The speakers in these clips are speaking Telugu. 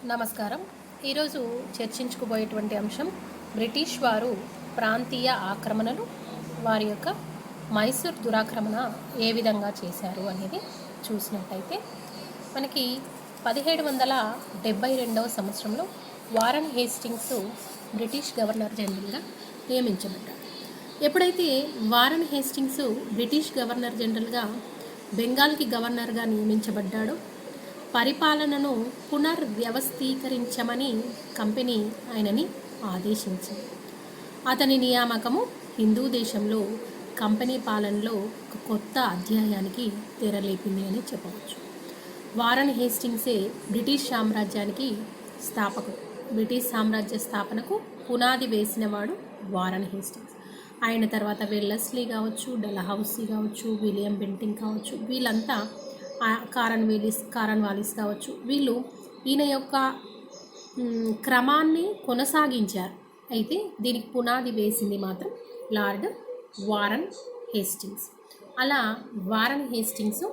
నమస్కారం. ఈరోజు చర్చించుకోబోయేటువంటి అంశం బ్రిటిష్ వారు ప్రాంతీయ ఆక్రమణలు, వారి యొక్క మైసూర్ దురాక్రమణ ఏ విధంగా చేశారు అనేది చూసినట్టయితే మనకి 1772వ సంవత్సరంలో వారన్ హేస్టింగ్స్ బ్రిటిష్ గవర్నర్ జనరల్గా నియమించబడ్డారు. ఎప్పుడైతే వారన్ హేస్టింగ్స్ బ్రిటిష్ గవర్నర్ జనరల్గా బెంగాల్కి గవర్నర్గా నియమించబడ్డాడో పరిపాలనను పునర్వ్యవస్థీకరించమని కంపెనీ ఆయనని ఆదేశించింది. అతని నియామకము హిందూ దేశంలో కంపెనీ పాలనలో ఒక కొత్త అధ్యాయానికి తెరలేపింది అని చెప్పవచ్చు. వారన్ హేస్టింగ్సే బ్రిటిష్ సామ్రాజ్యానికి స్థాపకుడు. బ్రిటిష్ సామ్రాజ్య స్థాపనకు పునాది వేసినవాడు వారన్ హేస్టింగ్స్. ఆయన తర్వాత వెల్లస్లీ కావచ్చు, డల్హౌసీ కావచ్చు, విలియం బెంటింగ్ కావచ్చు, వీళ్ళంతా కారన్ వాలిస్ కావచ్చు, వీళ్ళు ఈయన యొక్క క్రమాన్ని కొనసాగించారు. అయితే దీనికి పునాది వేసింది మాత్రం లార్డ్ వారన్ హేస్టింగ్స్. అలా వారన్ హేస్టింగ్స్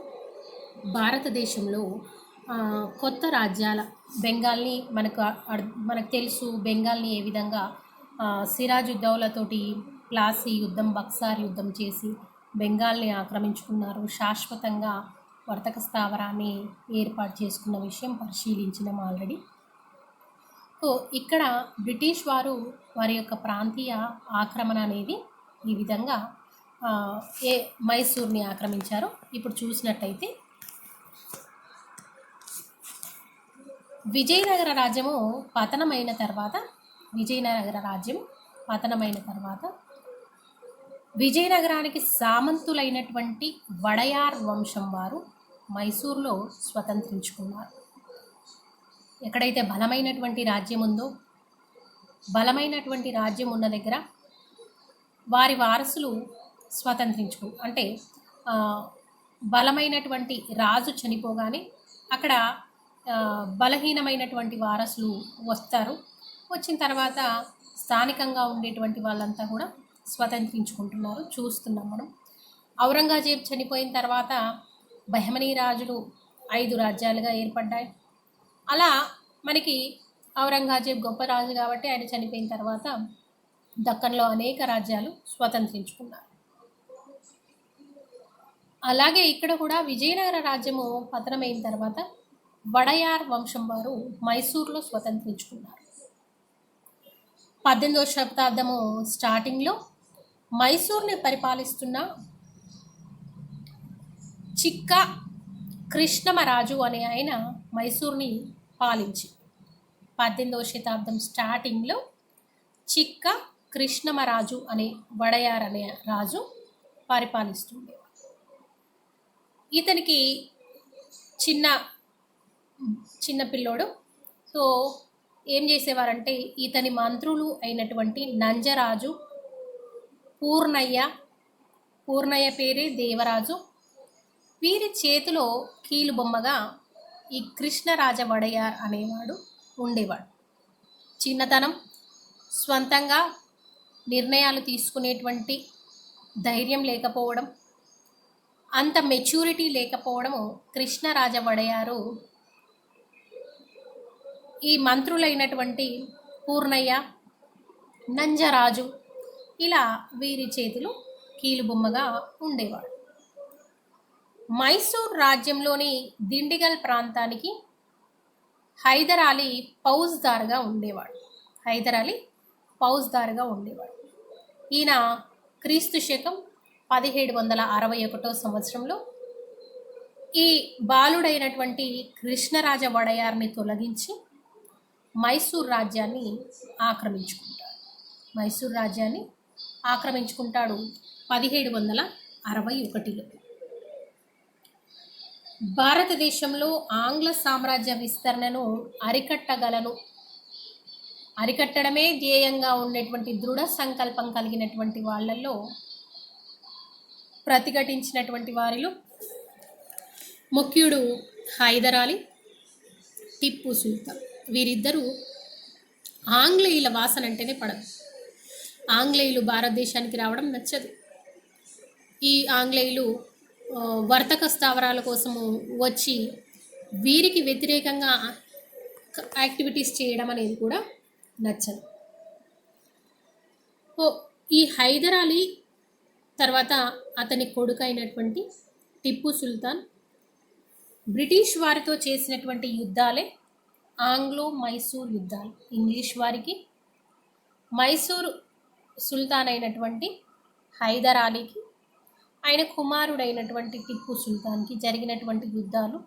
భారతదేశంలో కొత్త రాజ్యాల బెంగాల్ని మనకు తెలుసు. బెంగాల్ని ఏ విధంగా సిరాజుద్దౌలాతోటి ప్లాసీ యుద్ధం, బక్సార్ యుద్ధం చేసి బెంగాల్ని ఆక్రమించుకున్నారు. శాశ్వతంగా వర్తక స్థావరాన్ని ఏర్పాటు చేసుకున్న విషయం పరిశీలించినాం ఆల్రెడీ. సో ఇక్కడ బ్రిటిష్ వారు వారి యొక్క ప్రాంతీయ ఆక్రమణ అనేది ఈ విధంగా మైసూర్ని ఆక్రమించారో ఇప్పుడు చూసినట్టయితే విజయనగర రాజ్యము పతనమైన తర్వాత విజయనగరానికి సామంతులైనటువంటి వడయార్ వంశం వారు మైసూర్లో స్వతంత్రించుకున్నారు. ఎక్కడైతే బలమైనటువంటి రాజ్యం ఉందో, బలమైనటువంటి రాజ్యం ఉన్న దగ్గర వారి వారసులు అంటే బలమైనటువంటి రాజు చనిపోగానే అక్కడ బలహీనమైనటువంటి వారసులు వస్తారు. వచ్చిన తర్వాత స్థానికంగా ఉండేటువంటి వాళ్ళంతా కూడా స్వతంత్రించుకుంటున్నారు, చూస్తున్నాం మనం. ఔరంగజేబ్ చనిపోయిన తర్వాత బహమనీ రాజులు 5 రాజ్యాలుగా ఏర్పడ్డాయి. అలా మనకి ఔరంగజేబ్ గొప్ప రాజు కాబట్టి ఆయన చనిపోయిన తర్వాత దక్కన్లో అనేక రాజ్యాలు స్వతంత్రించుకున్నారు. అలాగే ఇక్కడ కూడా విజయనగర రాజ్యము పతనమైన తర్వాత వడయార్ వంశం వారు మైసూర్లో స్వతంత్రించుకున్నారు. 18వ శతాబ్దము స్టార్టింగ్లో మైసూర్ని పరిపాలిస్తున్న చిక్క కృష్ణమరాజు అనే ఆయన మైసూర్ని పాలించి 18వ శతాబ్దం స్టార్టింగ్లో చిక్క కృష్ణమరాజు అనే వడయార్ అనే రాజు పరిపాలిస్తుండే. ఇతనికి చిన్న పిల్లోడు. సో ఏం చేసేవారంటే ఇతని మంత్రులు అయినటువంటి నంజరాజు, పూర్ణయ్య పేరే దేవరాజు, వీరి చేతిలో కీలుబొమ్మగా ఈ కృష్ణరాజ వడయార్ అనేవాడు ఉండేవాడు. చిన్నతనం, స్వంతంగా నిర్ణయాలు తీసుకునేటువంటి ధైర్యం లేకపోవడం, అంత మెచ్యూరిటీ లేకపోవడము కృష్ణరాజ వడయారు ఈ మంత్రులైనటువంటి పూర్ణయ్య, నంజరాజు ఇలా వీరి చేతులు కీలుబొమ్మగా ఉండేవాడు. మైసూర్ రాజ్యంలోని దిండిగల్ ప్రాంతానికి హైదర్ అలీ ఫౌజ్దార్గా ఉండేవాడు. ఈయన క్రీస్తు శకం 1761 సంవత్సరంలో ఈ బాలుడైనటువంటి కృష్ణరాజ వడయార్ని తొలగించి మైసూర్ రాజ్యాన్ని ఆక్రమించుకుంటాడు 1761లో. భారతదేశంలో ఆంగ్ల సామ్రాజ్య విస్తరణను అరికట్టడమే ధ్యేయంగా ఉండేటువంటి దృఢ సంకల్పం కలిగినటువంటి వాళ్ళల్లో ప్రతిఘటించినటువంటి వారిలో ముఖ్యుడు హైదర్ అలీ, టిప్పు సుల్తాన్. వీరిద్దరూ ఆంగ్లేయుల వాసన అంటేనే పడదు. ఆంగ్లేయులు భారతదేశానికి రావడం నచ్చదు. ఈ ఆంగ్లేయులు వర్తక స్థావరాల కోసము వచ్చి వీరికి వ్యతిరేకంగా యాక్టివిటీస్ చేయడం అనేది కూడా నచ్చదు. ఈ హైదర్ అలీ తర్వాత అతని కొడుకు అయినటువంటి టిప్పు సుల్తాన్ బ్రిటిష్ వారితో చేసినటువంటి యుద్ధాలే ఆంగ్లో మైసూర్ యుద్ధాలు. ఇంగ్లీష్ వారికి మైసూరు సుల్తాన్ అయినటువంటి హైదర్ అలీకి ఆయన కుమారుడైనటువంటి టిప్పు సుల్తాన్కి జరిగినటువంటి యుద్ధాలు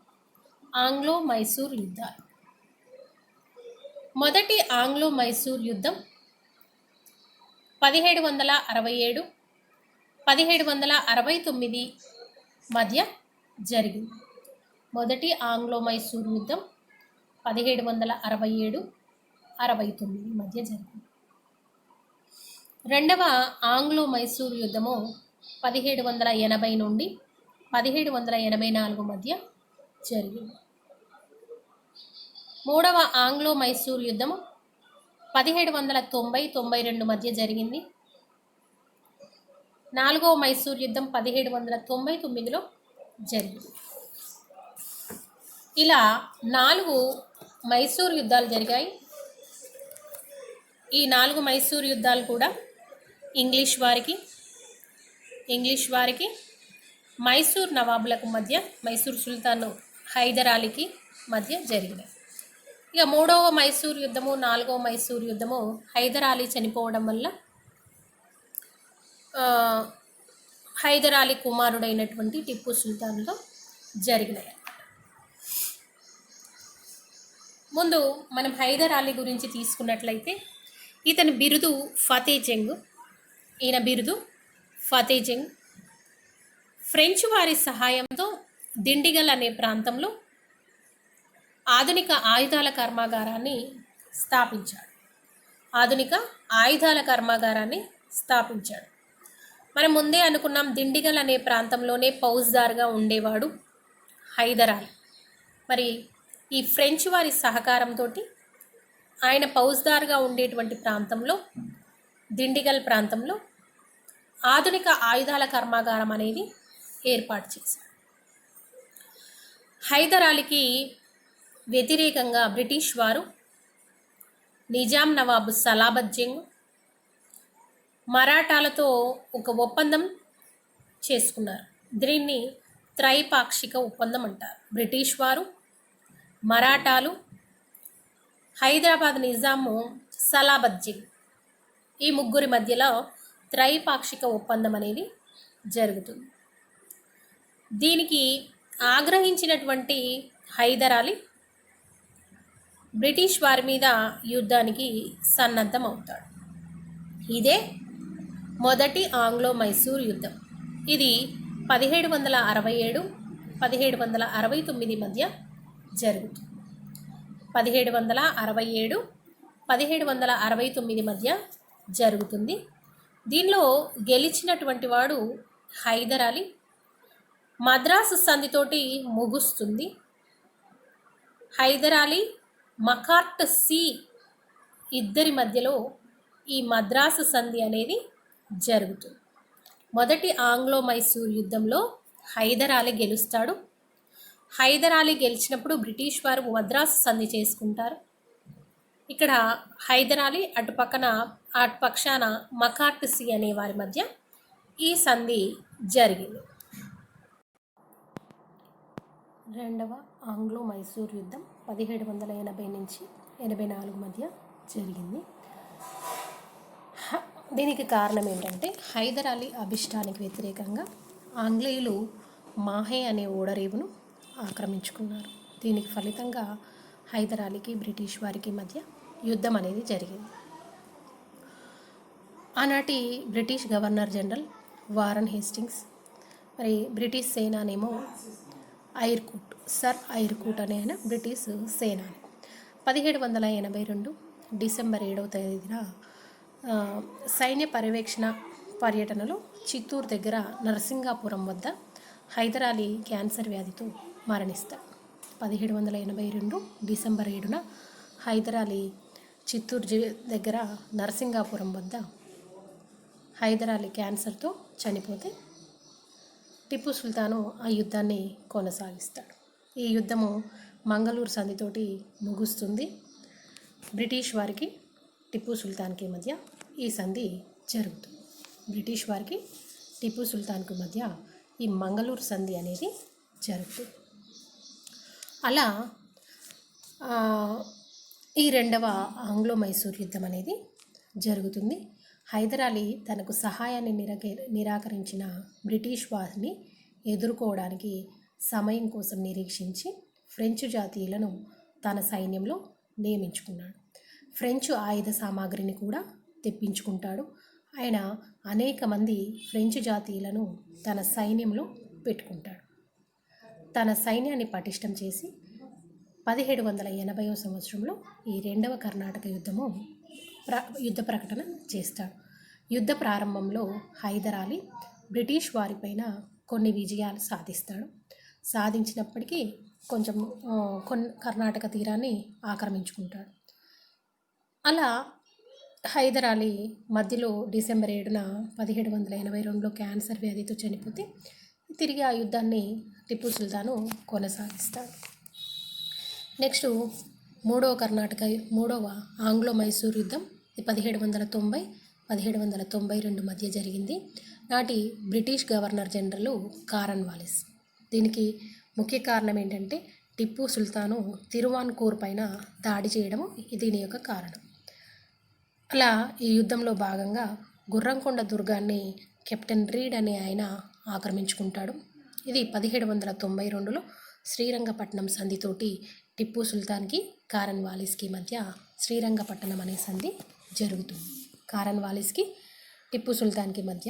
ఆంగ్లో మైసూర్ యుద్ధాలు. మొదటి ఆంగ్లో మైసూర్ యుద్ధం 1767 1769 మధ్య జరిగింది. మొదటి ఆంగ్లో మైసూర్ యుద్ధం 1767-69 మధ్య జరిగింది. రెండవ ఆంగ్లో మైసూర్ యుద్ధము 1780 నుండి 1784 మధ్య జరిగింది. మూడవ ఆంగ్లో మైసూర్ యుద్ధము 1790-92 మధ్య జరిగింది. నాలుగవ మైసూర్ యుద్ధం 1799లో జరిగింది. ఇలా 4 మైసూర్ యుద్ధాలు జరిగాయి. ఈ 4 మైసూర్ యుద్ధాలు కూడా ఇంగ్లీష్ వారికి మైసూర్ నవాబులకు మధ్య, మైసూర్ సుల్తాన్ హైదర్ అలీకి మధ్య జరిగినాయి. ఇక 3వ మైసూర్ యుద్ధము 4వ మైసూర్ యుద్ధము హైదర్ అలీ చనిపోవడం వల్ల హైదర్ అలీ కుమారుడైనటువంటి టిప్పు సుల్తాన్తో జరిగినాయి. ముందు మనం హైదర్ అలీ గురించి తీసుకున్నట్లయితే ఇతని బిరుదు ఫతేజంగ్. ఈయన బిరుదు ఫతేజంగ్. ఫ్రెంచ్ వారి సహాయంతో దిండిగల్ అనే ప్రాంతంలో ఆధునిక ఆయుధాల కర్మాగారాన్ని స్థాపించాడు. మనం ముందే అనుకున్నాం, దిండిగల్ అనే ప్రాంతంలోనే ఫౌజ్దార్గా ఉండేవాడు హైదర్ అలీ. మరి ఈ ఫ్రెంచ్ వారి సహకారంతో ఆయన ఫౌజ్దార్గా ఉండేటువంటి ప్రాంతంలో, దిండిగల్ ప్రాంతంలో ఆధునిక ఆయుధాల కర్మాగారం అనేది ఏర్పాటు చేశాడు. హైదర్ అలీకి వ్యతిరేకంగా బ్రిటిష్ వారు నిజాం నవాబు సలాబత్ జంగ్ మరాఠాలతో ఒక ఒప్పందం చేసుకున్నారు. దీన్ని త్రైపాక్షిక ఒప్పందం అంటారు. బ్రిటిష్ వారు, మరాఠాలు, హైదరాబాద్ నిజాము సలాబత్ జంగ్, ఈ ముగ్గురి మధ్యలో త్రైపాక్షిక ఒప్పందం అనేది జరుగుతుంది. దీనికి ఆగ్రహించినటువంటి హైదర్ అలీ బ్రిటిష్ వారి మీద యుద్ధానికి సన్నద్ధం అవుతాడు. ఇదే మొదటి ఆంగ్లో మైసూర్ యుద్ధం. ఇది 1767-1769 మధ్య జరుగుతుంది. 1767-1769 మధ్య జరుగుతుంది. దీనిలో గెలిచినటువంటి వాడు హైదర్ అలీ. మద్రాసు సంధితోటి ముగుస్తుంది. హైదర్ అలీ, మకార్ట్ సి ఇద్దరి మధ్యలో ఈ మద్రాసు సంధి అనేది జరుగుతుంది. మొదటి ఆంగ్లో మైసూర్ యుద్ధంలో హైదర్ అలీ గెలుస్తాడు. హైదర్ అలీ గెలిచినప్పుడు బ్రిటిష్ వారు మద్రాసు సంధి చేసుకుంటారు. ఇక్కడ హైదర్ అలీ అటు పక్షాన మకార్ట్ సి అనే వారి మధ్య ఈ సంధి జరిగింది. రెండవ ఆంగ్లో మైసూర్ యుద్ధం 1780-84 మధ్య జరిగింది. దీనికి కారణం ఏంటంటే హైదర్ అలీ అభిష్టానికి వ్యతిరేకంగా ఆంగ్లేయులు మాహే అనే ఓడరేవును ఆక్రమించుకున్నారు. దీనికి ఫలితంగా హైదర్ అలీకి బ్రిటిష్ వారికి మధ్య యుద్ధం అనేది జరిగింది. ఆనాటి British governor general Warren Hastings, మరి బ్రిటిష్ సేనానేమో సర్ ఐర్కూట్ అనే ఆయన బ్రిటిష్ సేనాని. 1782 డిసెంబర్ 7వ తేదీన సైన్య పర్యవేక్షణ పర్యటనలో చిత్తూరు దగ్గర నరసింగాపురం వద్ద హైదర్ అలీ క్యాన్సర్ వ్యాధితో మరణిస్తాడు. 1782 డిసెంబర్ 7న హైదర్ అలీ చిత్తూరు దగ్గర నరసింగాపురం వద్ద హైదర్ అలీ క్యాన్సర్తో చనిపోతే టిప్పు సుల్తాను ఆ యుద్ధాన్ని కొనసాగిస్తాడు. ఈ యుద్ధము మంగళూరు సంధితోటి ముగుస్తుంది. బ్రిటిష్ వారికి టిప్పు సుల్తాన్కి మధ్య ఈ సంధి జరుగుతుంది. బ్రిటిష్ వారికి టిప్పు సుల్తాన్కి మధ్య ఈ మంగళూరు సంధి అనేది జరుగుతుంది. అలా ఈ రెండవ ఆంగ్లో మైసూర్ యుద్ధం అనేది జరుగుతుంది. హైదర్ అలీ తనకు సహాయాన్ని నిరాకరించిన బ్రిటిష్ వారిని ఎదుర్కోవడానికి సమయం కోసం నిరీక్షించి ఫ్రెంచ్ జాతీయులను తన సైన్యంలో నియమించుకున్నాడు. ఫ్రెంచ్ ఆయుధ సామాగ్రిని కూడా తెప్పించుకుంటాడు. ఆయన అనేక మంది ఫ్రెంచ్ జాతీయులను తన సైన్యంలో పెట్టుకుంటాడు. తన సైన్యాన్ని పటిష్టం చేసి 1780వ సంవత్సరంలో ఈ రెండవ కర్ణాటక యుద్ధ ప్రకటన చేస్తాడు. యుద్ధ ప్రారంభంలో హైదర్ అలీ బ్రిటిష్ వారిపైన కొన్ని విజయాలు సాధించినప్పటికీ కొంచెం కర్ణాటక తీరాన్ని ఆక్రమించుకుంటాడు. అలా హైదర్ అలీ మధ్యలో డిసెంబర్ 7న 1782లో క్యాన్సర్ వ్యాధితో చనిపోతే తిరిగి ఆ యుద్ధాన్ని టిప్పు సుల్తాను కొనసాగిస్తాడు. నెక్స్ట్ మూడవ ఆంగ్లో మైసూర్ యుద్ధం 1792 మధ్య జరిగింది. నాటి బ్రిటిష్ గవర్నర్ జనరల్ కారన్ వాలిస్. దీనికి ముఖ్య కారణం ఏంటంటే టిప్పు సుల్తాను తిరువాన్కూర్ పైన దాడి చేయడం దీని యొక్క కారణం. అలా ఈ యుద్ధంలో భాగంగా గుర్రంకొండ దుర్గాన్ని కెప్టెన్ రీడ్ అనే ఆయన ఆక్రమించుకుంటాడు. ఇది 1792లో శ్రీరంగపట్నం సంధితోటి టిప్పు సుల్తాన్కి కారన్ వాలిస్కి మధ్య శ్రీరంగపట్టణం అనే సంధి జరుగుతుంది. కారన్ వాలిస్కి టిప్పు సుల్తాన్కి మధ్య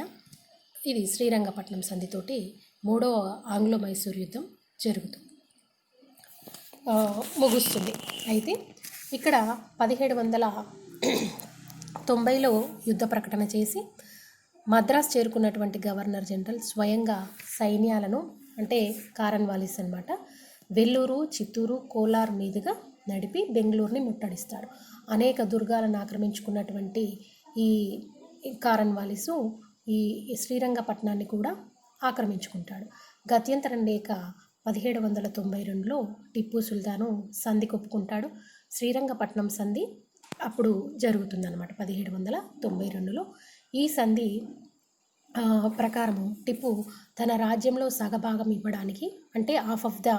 ఇది శ్రీరంగపట్నం సంధితోటి మూడవ ఆంగ్లో మైసూర్ యుద్ధం ముగుస్తుంది. అయితే ఇక్కడ 1790లో యుద్ధ ప్రకటన చేసి మద్రాస్ చేరుకున్నటువంటి గవర్నర్ జనరల్ స్వయంగా సైన్యాలను అంటే కారన్ వాలిస్ అన్నమాట వెల్లూరు, చిత్తూరు, కోలార్ మీదుగా నడిపి బెంగళూరుని ముట్టడిస్తాడు. అనేక దుర్గాలను ఆక్రమించుకున్నటువంటి ఈ కారన్ వాలిసు ఈ శ్రీరంగపట్నాన్ని కూడా ఆక్రమించుకుంటాడు. గత్యంతరం లేక 1792లో టిప్పు సుల్తాను సంధి ఒప్పుకుంటాడు. శ్రీరంగపట్నం సంధి అప్పుడు జరుగుతుందన్నమాట 1792లో. ఈ సంధి ప్రకారము టిప్పు తన రాజ్యంలో సగభాగం ఇవ్వడానికి అంటే హాఫ్ ఆఫ్ ద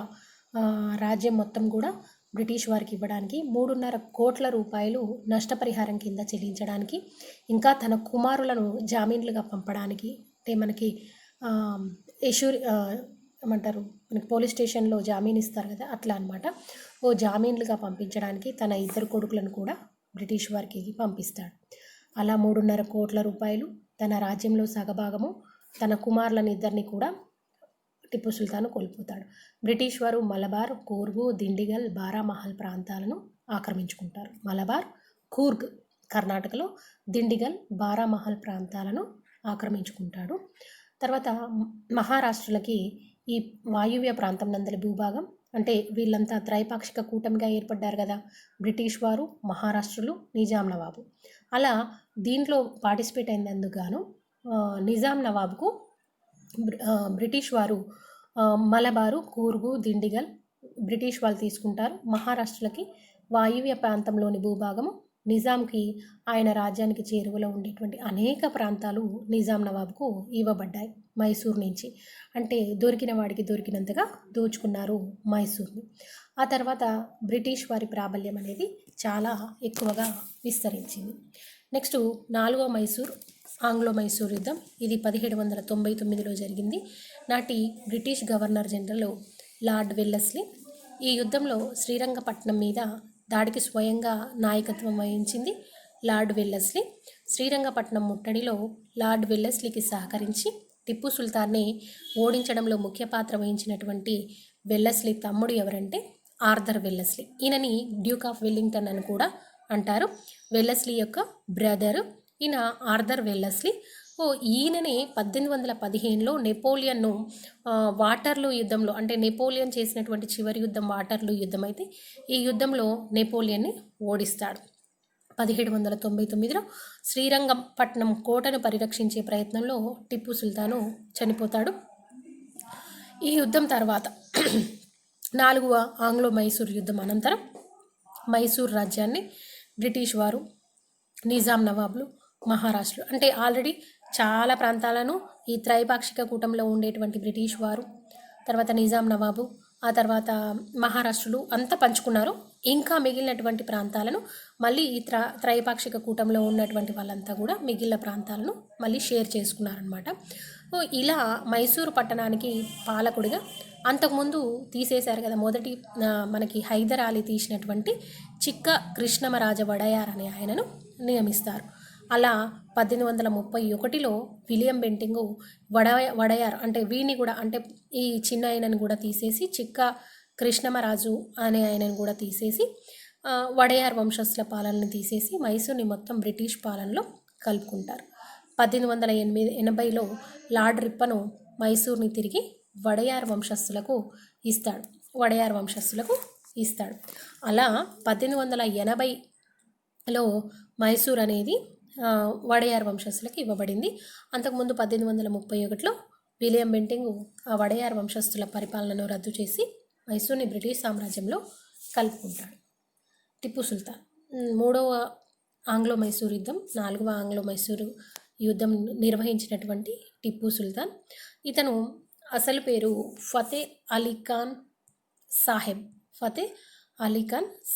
రాజ్యం మొత్తం కూడా బ్రిటిష్ వారికి ఇవ్వడానికి 3.5 కోట్ల రూపాయలు నష్టపరిహారం కింద చెల్లించడానికి, ఇంకా తన కుమారులను జామీన్లుగా పంపడానికి అంటే మనకి ఏమంటారు మనకి పోలీస్ స్టేషన్లో జామీన్ ఇస్తారు కదా అట్లా అనమాట. జామీన్లుగా పంపించడానికి తన 2 కొడుకులను కూడా బ్రిటిష్ వారికి పంపిస్తాడు. అలా 3.5 కోట్ల రూపాయలు, తన రాజ్యంలో సగభాగము, తన కుమారులను 2 కూడా టిప్పు సుల్తాను కోల్పోతాడు. బ్రిటిష్ వారు మలబార్, కూర్గు, దిండిగల్, బారామహల్ ప్రాంతాలను ఆక్రమించుకుంటారు. మలబార్, కూర్గ్ కర్ణాటకలో, దిండిగల్, బారామహల్ ప్రాంతాలను ఆక్రమించుకుంటాడు. తర్వాత మహారాష్ట్రలకి ఈ వాయువ్య ప్రాంతం నందలి భూభాగం అంటే వీళ్ళంతా త్రైపాక్షిక కూటమిగా ఏర్పడ్డారు కదా బ్రిటిష్ వారు, మహారాష్ట్రలు, నిజాం నవాబు. అలా దీంట్లో పార్టిసిపేట్ అయినందుకు గాను నిజాం నవాబుకు బ్రిటిష్ వారు మలబారు, కూర్గు, దిండిగల్ బ్రిటిష్ వాళ్ళు తీసుకుంటారు. మహారాష్ట్రలకి వాయువ్య ప్రాంతంలోని భూభాగము నిజాంకి ఆయన రాజ్యానికి చేరువలో ఉండేటువంటి అనేక ప్రాంతాలు నిజాం నవాబుకు ఇవ్వబడ్డాయి మైసూర్ నుంచి. అంటే దొరికిన వాడికి దొరికినంతగా దోచుకున్నారు మైసూర్ని. ఆ తర్వాత బ్రిటిష్ వారి ప్రాబల్యం అనేది చాలా ఎక్కువగా విస్తరించింది. నెక్స్ట్ 4వ ఆంగ్లో మైసూర్ యుద్ధం. ఇది 1799లో జరిగింది. నాటి British governor general lord Wellesley ఈ యుద్ధంలో శ్రీరంగపట్నం మీద దాడికి స్వయంగా నాయకత్వం వహించింది లార్డ్ వెల్లెస్లీ. శ్రీరంగపట్నం ముట్టడిలో లార్డ్ వెల్లెస్లీకి సహకరించి టిప్పు సుల్తాన్ని ఓడించడంలో ముఖ్య పాత్ర వహించినటువంటి వెల్లెస్లీ తమ్ముడు ఎవరంటే ఆర్థర్ వెల్లెస్లీ. ఈయనని డ్యూక్ ఆఫ్ వెల్లింగ్టన్ అని కూడా అంటారు. వెల్లెస్లీ యొక్క బ్రదర్ ఈయన ఆర్థర్ వెల్లెస్లీ. ఈయనని 1815లో నెపోలియన్ను వాటర్లూ యుద్ధంలో అంటే నెపోలియన్ చేసినటువంటి చివరి యుద్ధం వాటర్లూ యుద్ధం అయితే ఈ యుద్ధంలో నెపోలియన్ని ఓడిస్తాడు. 1799లో శ్రీరంగపట్నం కోటను పరిరక్షించే ప్రయత్నంలో టిప్పు సుల్తాను చనిపోతాడు. ఈ యుద్ధం తర్వాత 4వ ఆంగ్లో మైసూర్ యుద్ధం అనంతరం మైసూర్ రాజ్యాన్ని బ్రిటిష్ వారు, నిజాం నవాబులు, మహారాష్ట్రలు అంటే ఆల్రెడీ చాలా ప్రాంతాలను ఈ త్రైపాక్షిక కూటంలో ఉండేటువంటి బ్రిటిష్ వారు, తర్వాత నిజాం నవాబు, ఆ తర్వాత మహారాష్ట్రలు అంతా పంచుకున్నారు. ఇంకా మిగిలినటువంటి ప్రాంతాలను మళ్ళీ ఈ త్రైపాక్షిక కూటంలో ఉన్నటువంటి వాళ్ళంతా కూడా మిగిలిన ప్రాంతాలను మళ్ళీ షేర్ చేసుకున్నారనమాట. సో ఇలా మైసూరు పట్టణానికి పాలకుడిగా అంతకుముందు తీసేశారు కదా మొదటి మనకి హైదర్ అలీ తీసినటువంటి చిక్క కృష్ణమరాజ వడయార్ అనే ఆయనను నియమిస్తారు. అలా 1831లో విలియం బెంటింగు వడయార్ అంటే వీడిని కూడా అంటే ఈ చిన్న ఆయనను కూడా తీసేసి చిక్క కృష్ణమరాజు అనే ఆయనను కూడా తీసేసి వడయార్ వంశస్థుల పాలనని తీసేసి మైసూర్ని మొత్తం బ్రిటిష్ పాలనలో కలుపుకుంటారు. 1880లో లార్డ్ రిప్పను మైసూర్ని తిరిగి వడయార్ వంశస్థులకు ఇస్తాడు. అలా 1880లో మైసూర్ అనేది వడయార్ వంశస్థులకు ఇవ్వబడింది. అంతకుముందు 1831లో విలియం బెంటింగ్ ఆ వడయార్ వంశస్థుల పరిపాలనను రద్దు చేసి మైసూర్ని బ్రిటిష్ సామ్రాజ్యంలో కలుపుకుంటాడు. టిప్పు సుల్తాన్ మూడవ ఆంగ్లో మైసూర్ యుద్ధం, నాలుగవ ఆంగ్లో మైసూరు యుద్ధం నిర్వహించినటువంటి టిప్పు సుల్తాన్. ఇతను అసలు పేరు ఫతే అలీ ఖాన్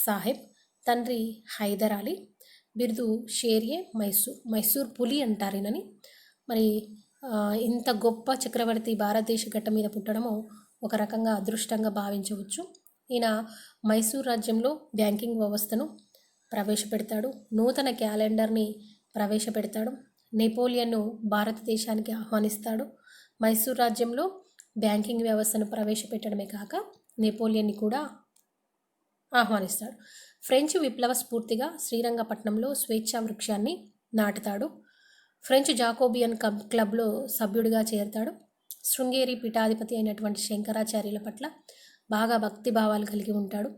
సాహెబ్. తండ్రి హైదర్ అలీ, బిరుదు షేర్యే మైసూర్ పులి అంటారు ఈయనని. మరి ఇంత గొప్ప చక్రవర్తి భారతదేశ గడ్డ మీద పుట్టడము ఒక రకంగా అదృష్టంగా భావించవచ్చు. ఈయన మైసూర్ రాజ్యంలో బ్యాంకింగ్ వ్యవస్థను ప్రవేశపెడతాడు, నూతన క్యాలెండర్ని ప్రవేశపెడతాడు, నెపోలియన్ను భారతదేశానికి ఆహ్వానిస్తాడు. మైసూర్ రాజ్యంలో బ్యాంకింగ్ వ్యవస్థను ప్రవేశపెట్టడమే కాక నెపోలియన్ని కూడా ఆహ్వానిస్తాడు. ఫ్రెంచ్ విప్లవ స్ఫూర్తిగా శ్రీరంగపట్నంలో స్వేచ్ఛా వృక్షాన్ని నాటుతాడు. ఫ్రెంచ్ జాకోబియన్ క్లబ్లో సభ్యుడిగా చేరతాడు. శృంగేరి పీఠాధిపతి అయినటువంటి శంకరాచార్యుల పట్ల బాగా భక్తిభావాలు కలిగి ఉంటాడు.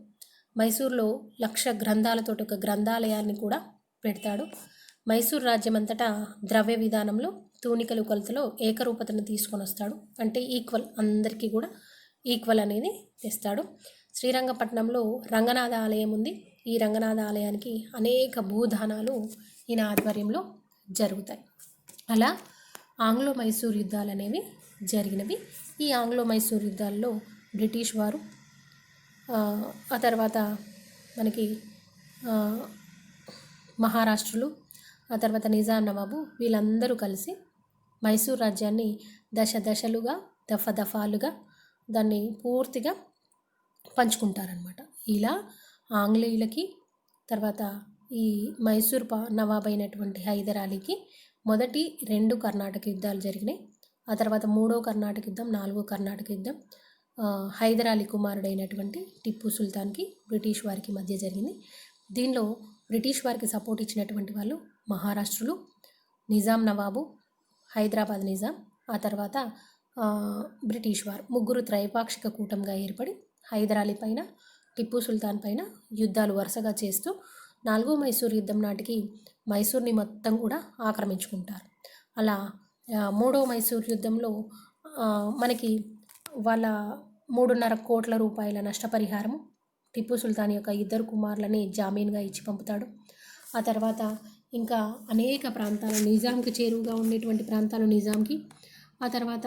మైసూర్లో 1,00,000 గ్రంథాలతో ఒక గ్రంథాలయాన్ని కూడా పెడతాడు. మైసూర్ రాజ్యం అంతటా ద్రవ్య విధానంలో తూనికలు కొలతలో ఏకరూపతను తీసుకొని వస్తాడు. అంటే ఈక్వల్, అందరికీ కూడా ఈక్వల్ అనేది తెస్తాడు. శ్రీరంగపట్నంలో రంగనాథ ఆలయం ఉంది. ఈ రంగనాథ ఆలయానికి అనేక భూదానాలు ఈయన ఆధ్వర్యంలో జరుగుతాయి. అలా ఆంగ్లో మైసూర్ యుద్ధాలు అనేవి జరిగినవి. ఈ ఆంగ్లో మైసూర్ యుద్ధాల్లో బ్రిటిష్ వారు, ఆ తర్వాత మనకి మహారాష్ట్రలు, ఆ తర్వాత నిజాం నవాబు వీళ్ళందరూ కలిసి మైసూర్ రాజ్యాన్ని దశలుగా దఫాలుగా దాన్ని పూర్తిగా పంచుకుంటారనమాట. ఇలా ఆంగ్లేయులకి, తర్వాత ఈ మైసూర్ నవాబ్ అయినటువంటి హైదర్ అలీకి మొదటి 2 కర్ణాటక యుద్ధాలు జరిగినాయి. ఆ తర్వాత 3వ కర్ణాటక యుద్ధం, 4వ కర్ణాటక యుద్ధం హైదర్ అలీ కుమారుడైనటువంటి టిప్పు సుల్తాన్కి బ్రిటిష్ వారికి మధ్య జరిగింది. దీనిలో బ్రిటిష్ వారికి సపోర్ట్ ఇచ్చినటువంటి వాళ్ళు మహారాష్ట్రలు, నిజాం నవాబు, హైదరాబాద్ నిజాం, ఆ తర్వాత బ్రిటిష్ వారు ముగ్గురు త్రైపాక్షిక కూటమిగా ఏర్పడి హైదర్ అలీ పైన, టిప్పు సుల్తాన్ పైన యుద్ధాలు వరుసగా చేస్తూ 4వ మైసూర్ యుద్ధం నాటికి మైసూర్ని మొత్తం కూడా ఆక్రమించుకుంటారు. అలా 3వ మైసూర్ యుద్ధంలో మనకి వాళ్ళ 3.5 కోట్ల రూపాయల నష్టపరిహారము టిప్పు సుల్తాన్ యొక్క 2 కుమారులని జామీన్గా ఇచ్చి పంపుతాడు. ఆ తర్వాత ఇంకా అనేక ప్రాంతాలు నిజాంకి చేరువుగా ఉండేటువంటి ప్రాంతాలు నిజాంకి, ఆ తర్వాత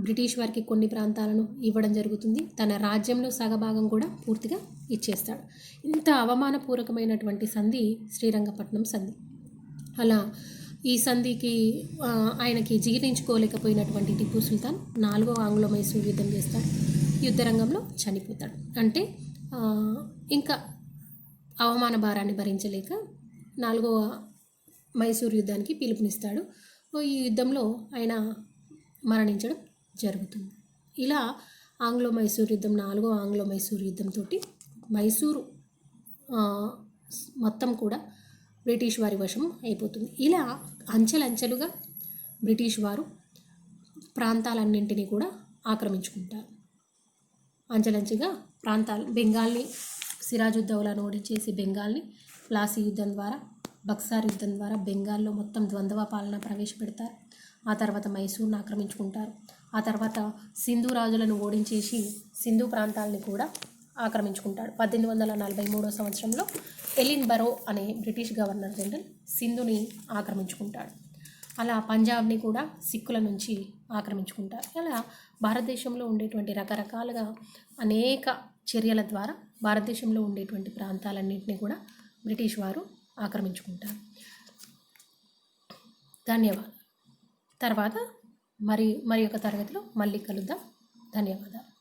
బ్రిటిష్ వారికి కొన్ని ప్రాంతాలను ఇవ్వడం జరుగుతుంది. తన రాజ్యంలో సగభాగం కూడా పూర్తిగా ఇచ్చేస్తాడు. ఇంత అవమానపూర్వకమైనటువంటి సంధి శ్రీరంగపట్నం సంధి. అలా ఈ సంధికి ఆయనకి జీర్ణించుకోలేకపోయినటువంటి టిప్పు సుల్తాన్ 4వ ఆంగ్లో మైసూర్ యుద్ధం చేస్తాడు. యుద్ధరంగంలో చనిపోతాడు. అంటే ఇంకా అవమాన భారాన్ని భరించలేక 4వ మైసూర్ యుద్ధానికి పిలుపునిస్తాడు. ఈ యుద్ధంలో ఆయన మరణించడం జరుగుతుంది. ఇలా ఆంగ్లో మైసూర్ యుద్ధం, 4వ ఆంగ్లో మైసూర్ యుద్ధంతో మైసూరు మొత్తం కూడా బ్రిటిష్ వారి వశం అయిపోతుంది. ఇలా అంచెలంచెలుగా బ్రిటిష్ వారు ప్రాంతాలన్నింటినీ కూడా ఆక్రమించుకుంటారు. అంచెలంచెగా ప్రాంతాలు బెంగాల్ని సిరాజుద్దౌలాను ఓడించేసి బెంగాల్ని ప్లాసీ యుద్ధం ద్వారా, బక్సార్ యుద్ధం ద్వారా బెంగాల్లో మొత్తం ద్వంద్వ పాలన ప్రవేశపెడతారు. ఆ తర్వాత మైసూర్ను ఆక్రమించుకుంటారు. ఆ తర్వాత సింధు రాజులను ఓడించేసి సింధు ప్రాంతాలని కూడా ఆక్రమించుకుంటాడు. 1843 సంవత్సరంలో ఎలిన్బరో అనే బ్రిటిష్ గవర్నర్ జనరల్ సింధుని ఆక్రమించుకుంటాడు. అలా పంజాబ్ని కూడా సిక్కుల నుంచి ఆక్రమించుకుంటారు. అలా భారతదేశంలో ఉండేటువంటి రకరకాలుగా అనేక చర్యల ద్వారా భారతదేశంలో ఉండేటువంటి ప్రాంతాలన్నింటినీ కూడా బ్రిటిష్ వారు ఆక్రమించుకుంటారు. ధన్యవాదాలు. తర్వాత మరి ఒక తరగతిలో మళ్ళీ కలుద్దాం. ధన్యవాదాలు.